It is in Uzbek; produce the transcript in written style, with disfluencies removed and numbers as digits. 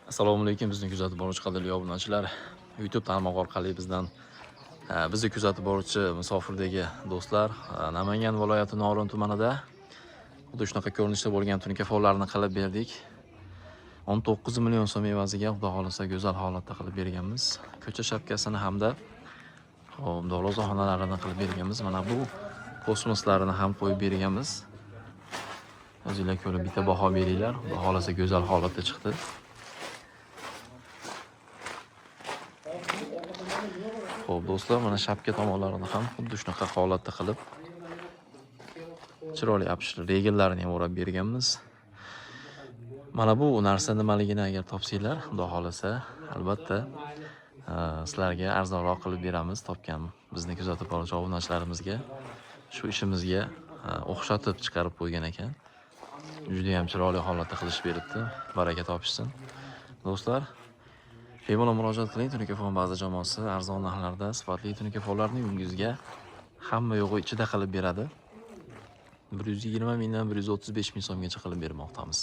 Assalomu alaykum, bizni kuzatib boruvchi qadrli obunachilar. YouTube tarmog'i orqali bizni kuzatib boruvchi musofirdagi do'stlar Namangan viloyati Norin tumanida xuddi shunaqa ko'rinishda bo'lgan tunikafonni qilib berdik. 19 million so'm evaziga xudo xolisa go'zal holatda qilib berganmiz. Ko'cha shapkasini hamda dorozaxonalarini qilib berganmiz. Mana bu kosmoslarini ham qo'yib berganmiz. O'zingizlar ko'rib bitta baho beringlar. Xudo xolisa go'zal holatda chiqdi. Xo'p do'stlar, mana shapka tomonlarini ham xuddi shunaqa holatda qilib chiroyli apishli regallarini ham o'rab berganmiz. Mana bu narsa nimaligini agar topsanglar, xudo xolisa, albatta sizlarga arzonroq qilib beramiz. Topgan bizni kuzatib boruvchi obunachilarimizga shu ishimizga o'xshatib chiqarib qo'ygan ekan. Juda ham chiroyli holatda qilib beribdi. Baraka topishsin. Do'stlar, bemalol murojaat qiling. Tunikafon ba'zi jamoasi arzon narxlarda sifatli tunikafonlarni uyingizga hamma yo'g'i ichida qilib beradi. 120 mingdan 135 ming so'mgacha qilib bermoqdamiz.